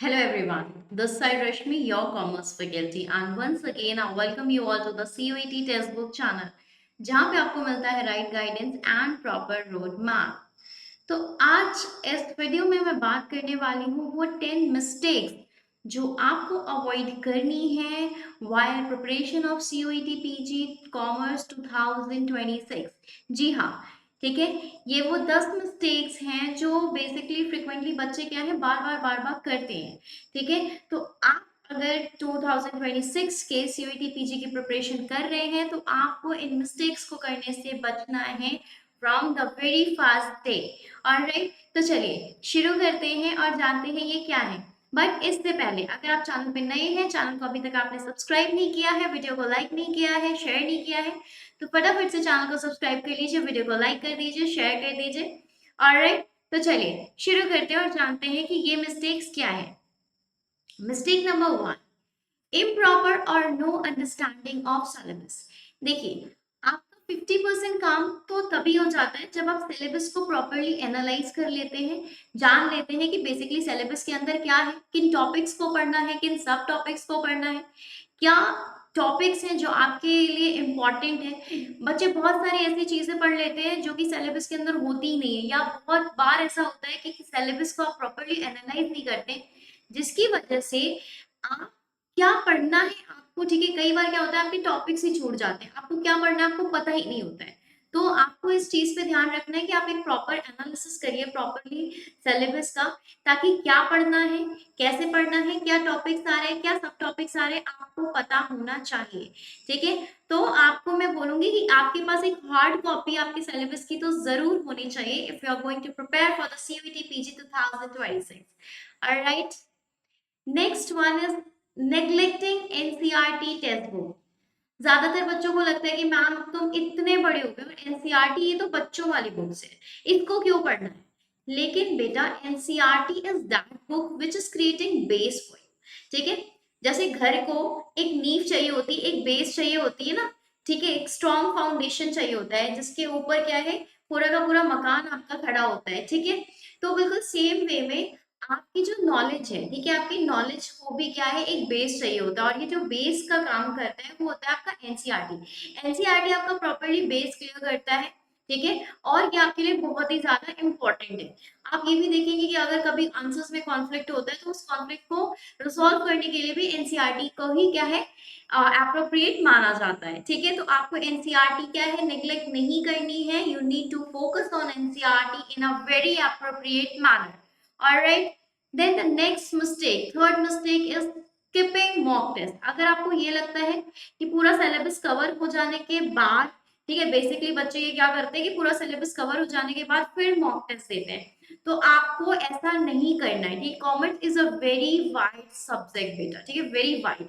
Hello everyone, this side Rashmi, your commerce faculty, and once again I welcome you all to the CUET Textbook channel, जहाँ पे आपको मिलता है right guidance and proper road map. तो आज इस video में मैं बात करने वाली हूँ वो 10 मिस्टेक्स जो आपको अवॉइड करनी है while preparation of CUET PG commerce 2026। जी हाँ, ठीक है। ये वो 10 मिस्टेक्स हैं जो बेसिकली फ्रिक्वेंटली बच्चे क्या है बार बार करते हैं। ठीक है, तो आप अगर 2026 के CUET PG की प्रिपरेशन कर रहे हैं तो आपको इन मिस्टेक्स को करने से बचना है from the very first day. Alright, तो चलिए शुरू करते हैं और जानते हैं ये क्या है। बट इससे पहले अगर आप चैनल पे नए हैं, चैनल को अभी तक आपने सब्सक्राइब नहीं किया है, वीडियो को लाइक नहीं किया है, शेयर नहीं किया है, तो फटाफट से चैनल को सब्सक्राइब कर लीजिए, वीडियो को लाइक कर दीजिए, शेयर कर दीजिए। ऑलराइट, तो चलिए शुरू करते हैं और जानते हैं कि ये मिस्टेक्स क्या है। मिस्टेक नंबर 1, इम्प्रॉपर और नो अंडरस्टैंडिंग ऑफ सिलेबस। देखिए, आपका 50% काम तो तभी हो जाता है जब आप सिलेबस को प्रॉपरली एनालाइज कर लेते हैं, जान लेते हैं कि बेसिकली सिलेबस के अंदर क्या है, किन टॉपिक्स को पढ़ना है, किन सब टॉपिक्स को पढ़ना है, क्या टॉपिक्स हैं जो आपके लिए इम्पोर्टेंट है। बच्चे बहुत सारी ऐसी चीजें पढ़ लेते हैं जो कि सिलेबस के अंदर होती ही नहीं है, या बहुत बार ऐसा होता है कि सिलेबस को आप प्रॉपरली एनालाइज नहीं करते, जिसकी वजह से आप क्या पढ़ना है आपको, ठीक है, कई बार क्या होता है आपके टॉपिक्स ही छूट जाते हैं, आपको क्या पढ़ना है आपको पता ही नहीं होता है। तो आपको इस चीज पे ध्यान रखना है कि आप एक प्रॉपर एनालिसिस करिए प्रॉपरली सिलेबस का, ताकि क्या पढ़ना है, कैसे पढ़ना है, क्या टॉपिक्स आ रहे हैं, क्या सब टॉपिक्स आ रहे हैं, आपको पता होना चाहिए। ठीक है, तो आपको मैं बोलूंगी कि आपके पास एक हार्ड कॉपी आपके सिलेबस की तो जरूर होनी चाहिए if you are going to prepare for the CUET PG 2026। Alright, next one is neglecting NCERT textbook. ज्यादातर बच्चों को लगता है कि मैम तुम इतने बड़े हो गए और एनसीईआरटी ये तो बच्चों वाली बुक्स है, इसको क्यों पढ़ना है। लेकिन बेटा, NCERT is that book which is creating base for you. ठीक है, जैसे घर को एक नींव चाहिए होती है, एक बेस चाहिए होती है ना, ठीक है, एक स्ट्रॉन्ग फाउंडेशन चाहिए होता है जिसके ऊपर क्या है, पूरा का पूरा मकान आपका खड़ा होता है। ठीक है, तो बिल्कुल सेम वे में आपकी जो नॉलेज है, ठीक है, आपकी नॉलेज को भी क्या है, एक बेस चाहिए होता है, और ये जो बेस का काम करता है वो होता है आपका एनसीईआरटी। एनसीईआरटी आपका प्रॉपरली बेस क्लियर करता है। ठीक है, और ये आपके लिए बहुत ही ज्यादा इंपॉर्टेंट है। आप ये भी देखेंगे कि अगर कभी आंसर्स में कॉन्फ्लिक्ट होता है तो उस कॉन्फ्लिक्ट को रिजॉल्व करने के लिए भी एनसीईआरटी को ही क्या है, अप्रोप्रिएट माना जाता है। ठीक है, तो आपको एनसीईआरटी क्या है, नेग्लेक्ट नहीं करनी है। You need to focus on NCERT in a very appropriate manner. Alright, then the next mistake, third mistake is skipping mock test. अगर आपको ये लगता है कि पूरा सिलेबस कवर हो जाने के बाद, ठीक है, बेसिकली बच्चे ये क्या करते हैं कि पूरा सिलेबस कवर हो जाने के बाद फिर मॉक टेस्ट देते हैं, तो आपको ऐसा नहीं करना है। ठीक, commerce is a very wide subject बेटा, ठीक है, वेरी वाइड।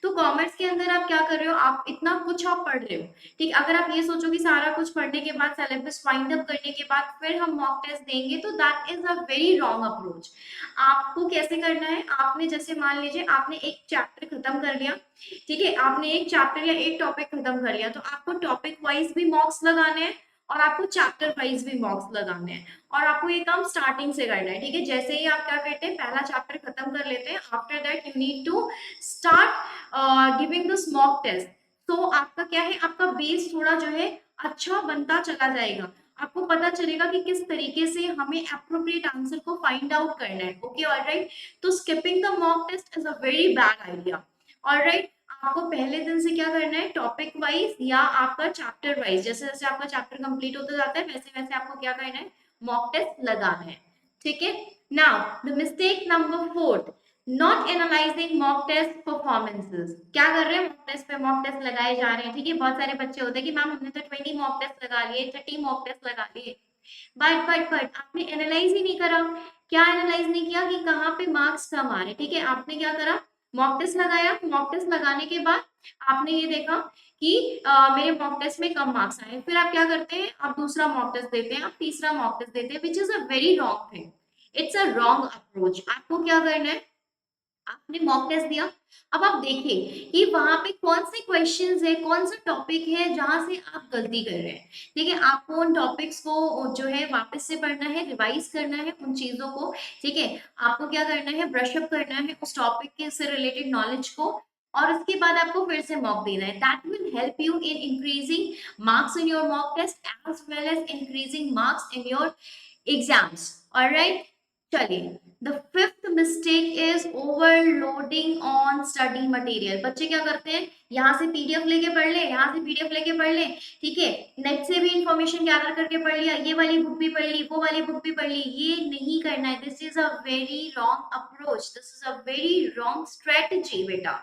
तो कॉमर्स के अंदर आप क्या कर रहे हो, आप इतना कुछ आप पढ़ रहे हो। ठीक, अगर आप ये सोचो कि सारा कुछ पढ़ने के बाद, सिलेबस वाइंड अप करने के बाद फिर हम मॉक टेस्ट देंगे, तो that is a very wrong approach. आपको कैसे करना है, आपने जैसे मान लीजिए आपने एक चैप्टर खत्म कर लिया, ठीक है, आपने एक चैप्टर या एक टॉपिक खत्म कर लिया, तो आपको टॉपिक वाइज भी मार्क्स लगाने हैं और आपको चैप्टर वाइज भी मार्क्स लगाने हैं, और आपको ये काम स्टार्टिंग से करना है। ठीक है, जैसे ही आप क्या करते हैं, पहला चैप्टर खत्म कर लेते हैं, after that you need to start giving this mock test. तो आपका क्या है, आपका बेस थोड़ा जो है अच्छा बनता चला जाएगा, आपको पता चलेगा कि किस तरीके से हमें अप्रोप्रिएट आंसर को फाइंड आउट करना है। ओके, ऑलराइट, तो skipping the mock test is a very bad idea. Alright, आपको पहले दिन से क्या करना है, टॉपिक वाइज या आपका चैप्टर वाइज, जैसे जैसे आपका चैप्टर कंप्लीट होता जाता है वैसे वैसे आपको क्या करना है, मॉक टेस्ट लगाना है। ठीक है, now the mistake number fourth, not analysing mock test performances. क्या कर रहे हैं, मॉक टेस्ट पे मॉक टेस्ट लगाए जा रहे हैं। ठीक है, बहुत सारे बच्चे होते हैं कि मैम हमने तो 20 मॉक टेस्ट लगा लिए, 30 मॉक टेस्ट लगा लिए, बट आपने एनालाइज ही नहीं करा। क्या एनालाइज नहीं किया कि कहाँ पे मार्क्स कम आ रहे। ठीक है, आपने क्या करा, मॉक टेस्ट लगाया, मॉक टेस्ट लगाने के बाद आपने ये देखा कि मेरे मॉक टेस्ट में कम मार्क्स आए, फिर आप क्या करते हैं, आप दूसरा मॉक टेस्ट देते हैं, आप तीसरा मॉक टेस्ट देते हैं, which is a very wrong thing, it's a wrong approach. आपको क्या करना है, आपने मॉक टेस्ट दिया। अब आप देखिए कि वहां पे कौन से क्वेश्चंस है, कौन सा टॉपिक है जहां से आप गलती कर रहे हैं। ठीक है, आपको उन टॉपिक्स को जो है वापस से पढ़ना है, रिवाइज करना है उन चीजों को। ठीक है, आपको क्या करना है, ब्रशअप करना है उस टॉपिक के से रिलेटेड नॉलेज को, और उसके बाद आपको फिर से मॉक देना है। That will help you in increasing marks in your mock test as well as increasing marks in your exams. Alright, चलिए, the fifth mistake is overloading on study material. बच्चे क्या करते हैं, यहाँ से पीडीएफ लेके पढ़ ले, यहाँ से पीडीएफ लेके पढ़ ले, ठीक है, नेट से भी इंफॉर्मेशन गैदर करके पढ़ लिया, ये वाली बुक भी पढ़ ली, वो वाली बुक भी पढ़ ली। ये नहीं करना है। This is a very wrong approach, this is a very wrong strategy बेटा।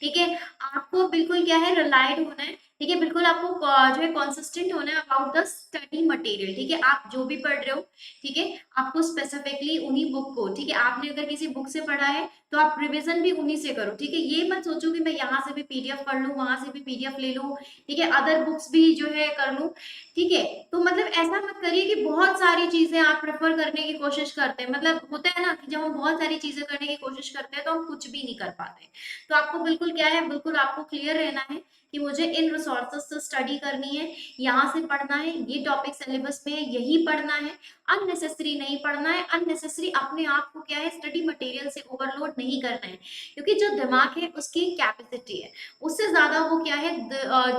ठीक है, आपको बिल्कुल क्या है, रिलाइड होना है। ठीक है, बिल्कुल आपको जो है कंसिस्टेंट होना है अबाउट द स्टडी मटेरियल। ठीक है, आप जो भी पढ़ रहे हो, ठीक है, आपको स्पेसिफिकली उन्हीं बुक को, ठीक है, आपने अगर किसी बुक से पढ़ा है तो आप रिवीजन भी उन्हीं से करो। ठीक है, ये मत सोचो कि मैं यहाँ से भी पीडीएफ पढ़ लूँ, वहां से भी पीडीएफ ले लूँ, ठीक है, अदर बुक्स भी जो है कर लूँ। ठीक है, तो मतलब ऐसा मत करिए कि बहुत सारी चीजें आप प्रेफर करने की कोशिश करते हैं। मतलब होता है ना कि जब हम बहुत सारी चीजें करने की कोशिश करते हैं तो हम कुछ भी नहीं कर पाते। तो आपको बिल्कुल क्या है, बिल्कुल आपको क्लियर रहना है कि मुझे इन रिसोर्सेज से स्टडी करनी है, यहाँ से पढ़ना है, ये टॉपिक सिलेबस में है, यही पढ़ना है। अननेसेसरी नहीं पढ़ना है, अननेसेसरी अपने आप को क्या है, स्टडी मटेरियल से ओवरलोड नहीं करना है। क्योंकि जो दिमाग है उसकी कैपेसिटी है, उससे ज्यादा वो क्या है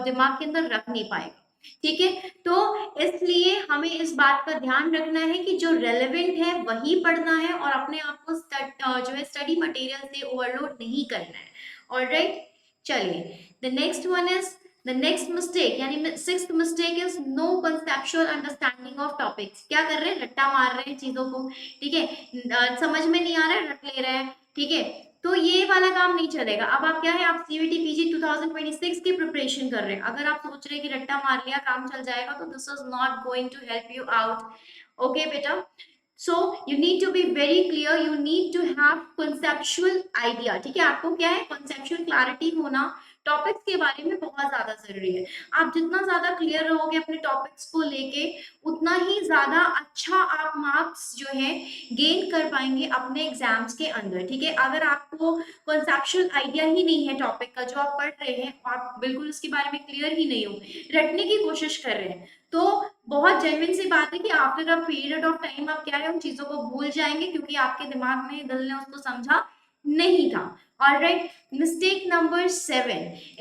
दिमाग के अंदर रख नहीं पाएगा। ठीक है, तो इसलिए हमें इस बात का ध्यान रखना है कि जो रेलेवेंट है वही पढ़ना है, और अपने आप को जो है स्टडी मटेरियल से ओवरलोड नहीं करना है। ऑलराइट, चलिए, the next one is the next mistake, यानी sixth mistake is no conceptual understanding of topics. क्या कर रहे हैं, रट्टा मार रहे हैं चीजों को। ठीक है, समझ में नहीं आ रहा है, रट ले रहे हैं। ठीक है, तो ये वाला काम नहीं चलेगा। अब आप क्या है, आप सीयूईटी पीजी 2026 की प्रिपरेशन कर रहे हैं, अगर आप सोच रहे हैं कि रट्टा मार लिया काम चल जाएगा, तो this is not going to help you out. Okay बेटा, so you need to be very clear, you need to have conceptual idea। ठीक है, आपको क्या है, conceptual clarity होना टॉपिक्स के बारे में बहुत ज्यादा जरूरी है। आप जितना ज्यादा क्लियर रहोगे अपने टॉपिक्स को लेके, उतना ही ज्यादा अच्छा आप मार्क्स जो है गेन कर पाएंगे अपने एग्जाम्स के अंदर। ठीक है, अगर आपको कंसेप्चुअल आइडिया ही नहीं है टॉपिक का जो आप पढ़ रहे हैं, आप बिल्कुल उसके बारे में क्लियर ही नहीं हो, रटने की कोशिश कर रहे हैं, तो बहुत जेन्युइन सी बात है कि after a period of time आप क्या है, उन चीजों को भूल जाएंगे, क्योंकि आपके दिमाग में, दिल ने उसको समझा नहीं था। Alright, mistake number 7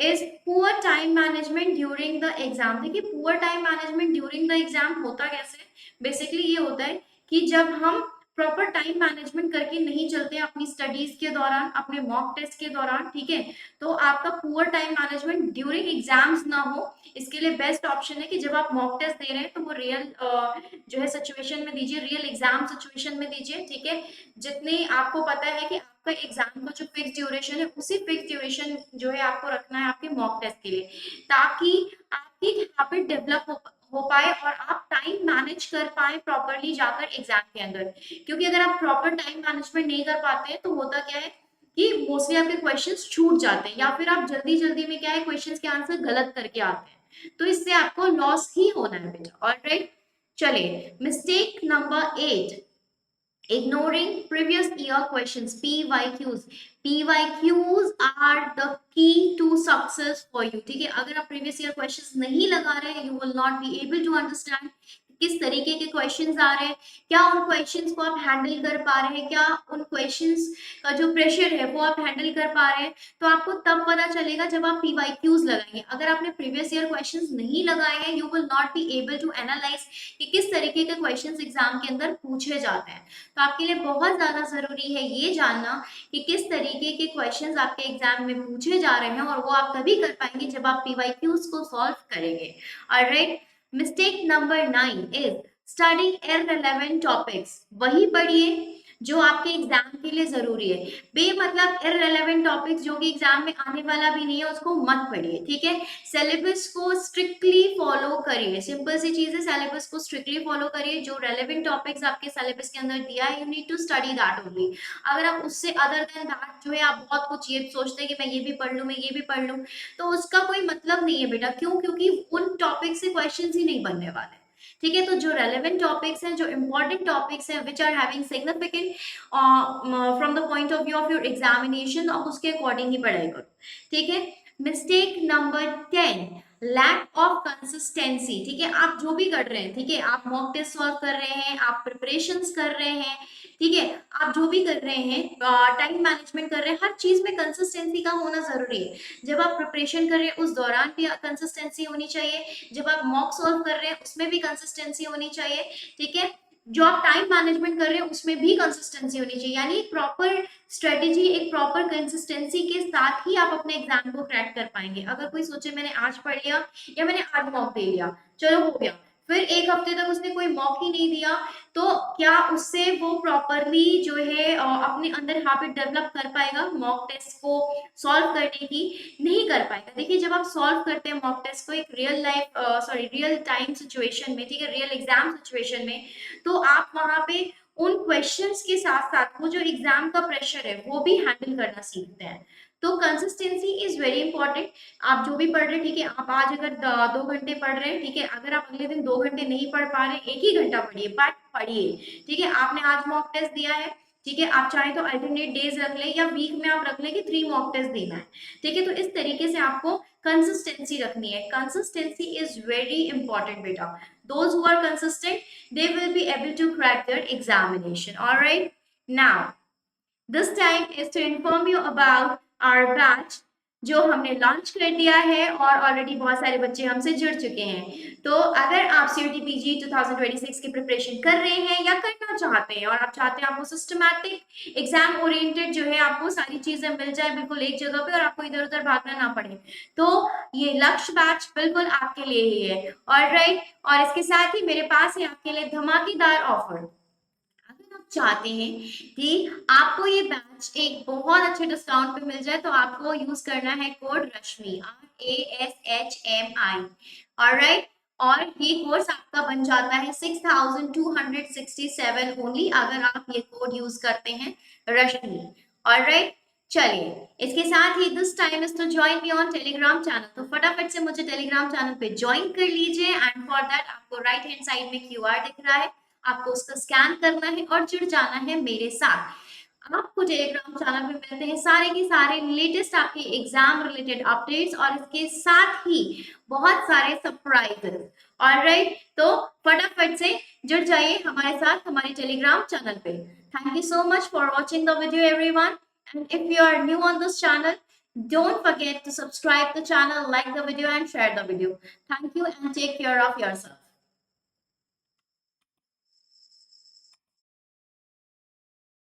is poor time management during the exam. देखिए, poor time management during the exam होता कैसे, बेसिकली ये होता है कि जब हम प्रॉपर टाइम मैनेजमेंट करके नहीं चलते हैं अपनी स्टडीज के दौरान, अपने मॉक टेस्ट के दौरान, ठीक है, तो आपका poor time management during exams ना हो। इसके लिए बेस्ट ऑप्शन है कि जब आप मॉक टेस्ट दे रहे हैं तो वो रियल जो है सिचुएशन में दीजिए, रियल एग्जाम सिचुएशन में दीजिए। ठीक है, जितनी आपको पता है कि आपका एग्जाम का जो फिक्स ड्यूरेशन है, उसी फिक्स ड्यूरेशन जो है आपको रखना है आपके मॉक टेस्ट के लिए, ताकि आपकी हैबिट डेवलप हो पाए और आप टाइम मैनेज कर पाए प्रॉपरली जाकर एग्जाम के अंदर। क्योंकि अगर आप प्रॉपर टाइम मैनेजमेंट नहीं कर पाते हैं तो होता क्या है कि मोस्टली आपके क्वेश्चंस छूट जाते हैं, या फिर आप जल्दी जल्दी में क्या है क्वेश्चंस के आंसर गलत करके आते हैं, तो इससे आपको लॉस ही होना है बेटा। ऑलराइट, चलिए, mistake number 8, ignoring previous year questions, PYQs। PYQs are the key to success for you। ठीक है, अगर आप previous year questions नहीं लगा रहे हैं, you will not be able to understand किस तरीके के क्वेश्चंस आ रहे हैं, क्या उन क्वेश्चंस को आप हैंडल कर पा रहे हैं, क्या उन क्वेश्चंस का जो प्रेशर है वो आप हैंडल कर पा रहे हैं। तो आपको तब पता चलेगा जब आप पीवाईक्यूज लगाएंगे। अगर आपने प्रीवियस ईयर क्वेश्चंस नहीं लगाए हैं, you will not be able to analyse कि किस तरीके के क्वेश्चंस एग्जाम के अंदर पूछे जाते हैं। तो आपके लिए बहुत ज्यादा जरूरी है ये जानना कि किस तरीके के क्वेश्चंस आपके एग्जाम में पूछे जा रहे हैं, और वो आप तभी कर पाएंगे जब आप पीवाईक्यूज को सॉल्व करेंगे। Alright, mistake number 9 is study irrelevant topics. वही पढ़िए जो आपके एग्जाम के लिए जरूरी है। बेमतलब इररिलेवेंट टॉपिक्स जो कि एग्जाम में आने वाला भी नहीं है, उसको मत पढ़िए। ठीक है, सिलेबस को स्ट्रिक्टली फॉलो करिए। सिंपल सी चीज है, सिलेबस को स्ट्रिक्टली फॉलो करिए। जो रेलेवेंट टॉपिक्स आपके सिलेबस के अंदर दिया है, you need to study that only. अगर आप उससे अदर देन दैट जो है आप बहुत कुछ ये सोचते हैं कि मैं ये भी पढ़ लूँ, मैं ये भी पढ़ लूँ, तो उसका कोई मतलब नहीं है बेटा। क्यों? क्योंकि उन टॉपिक से क्वेश्चंस ही नहीं बनने वाले। ठीक है, तो जो रेलेवेंट टॉपिक्स हैं, जो इंपॉर्टेंट टॉपिक्स हैं which are having significant from the point of view of your examination, आप उसके अकॉर्डिंग ही पढ़ाई करो। ठीक है। Mistake number 10, lack of consistency. ठीक है, आप जो भी कर रहे हैं, ठीक है, आप मॉक टेस्ट सॉल्व कर रहे हैं, आप प्रिपरेशंस कर रहे हैं, ठीक है, आप जो भी कर रहे हैं, टाइम मैनेजमेंट कर रहे हैं, हर चीज में कंसिस्टेंसी का होना जरूरी है। जब आप प्रिपरेशन कर रहे हैं उस दौरान भी कंसिस्टेंसी होनी चाहिए, जब आप मॉक सॉल्व कर रहे हैं उसमें भी कंसिस्टेंसी होनी चाहिए। ठीक है, जो आप टाइम मैनेजमेंट कर रहे हैं उसमें भी कंसिस्टेंसी होनी चाहिए, यानी एक प्रॉपर स्ट्रेटेजी, एक प्रॉपर कंसिस्टेंसी के साथ ही आप अपने एग्जाम को क्रैक कर पाएंगे। अगर कोई सोचे मैंने आज पढ़ लिया या मैंने आज मॉक दे लिया, चलो हो गया, फिर एक हफ्ते तक उसने कोई मॉक ही नहीं दिया, तो क्या उससे वो प्रॉपरली जो है अपने अंदर हैबिट डेवलप कर पाएगा मॉक टेस्ट को सॉल्व करने की? नहीं कर पाएगा। देखिए, जब आप सॉल्व करते हैं मॉक टेस्ट को एक real life real time situation में, ठीक है, रियल एग्जाम सिचुएशन में, तो आप वहां पे उन क्वेश्चंस के साथ साथ वो जो एग्जाम का प्रेशर है वो भी हैंडल करना सीखते हैं। तो कंसिस्टेंसी इज वेरी इंपॉर्टेंट। आप जो भी पढ़ रहे हैं, ठीक है, आप आज अगर 2 घंटे पढ़ रहे हैं, ठीक है, अगर आप अगले दिन 2 घंटे नहीं पढ़ पा रहे, एक ही घंटा पढ़िए, बट पढ़िए। ठीक है, आपने आज मॉक टेस्ट दिया है, ठीक है, आप चाहे तो अल्टरनेट डेज रख लें या वीक में आप रख लें कि 3 मॉक टेस्ट देना है। ठीक है, तो इस तरीके से आपको कंसिस्टेंसी रखनी है। कंसिस्टेंसी इज वेरी इंपॉर्टेंट बेटा। those who are consistent, they will be able to crack their examination. All right, now this time is to inform you about our batch जो हमने लॉन्च कर दिया है और ऑलरेडी बहुत सारे बच्चे हमसे जुड़ चुके हैं। तो अगर आप सीयूटी पीजी 2026 की प्रिपरेशन कर रहे हैं या करना चाहते हैं और आप चाहते हैं आपको सिस्टमैटिक एग्जाम ओरिएंटेड जो है आपको सारी चीजें मिल जाए बिल्कुल एक जगह पे और आपको इधर उधर भागना ना पड़े, तो ये लक्ष्य बैच बिल्कुल आपके लिए ही है। ऑलराइट, और इसके साथ ही मेरे पास है आपके लिए धमाकेदार ऑफर। अगर आप चाहते हैं कि आपको ये बैच एक बहुत अच्छे डिस्काउंट पे मिल जाए, तो आपको यूज करना है कोड रश्मि, RASHMI। ऑलराइट, और ये कोर्स आपका बन जाता है 6267 ओनली अगर आप ये कोड यूज करते हैं रश्मि। ऑलराइट, चलिए, इसके साथ ही this time is to join me on Telegram channel, तो फटाफट से मुझे टेलीग्राम चैनल पे ज्वाइन कर लीजिए। एंड फॉर दैट आपको राइट हैंड साइड में क्यूआर दिख रहा है, आपको उसका स्कैन करना है और जुड़ जाना है मेरे साथ। आपको टेलीग्राम चैनल पे मिलते हैं सारे के सारे लेटेस्ट आपके एग्जाम रिलेटेड अपडेट्स और इसके साथ ही बहुत सारे सरप्राइजेस। ऑलराइट, तो फटाफट से जुड़ जाइए हमारे साथ हमारे टेलीग्राम चैनल पे। Thank you so much for watching the video everyone, and if you are new on this channel, don't forget to subscribe the channel, like the video and share the video. Thank you and take care of yourself.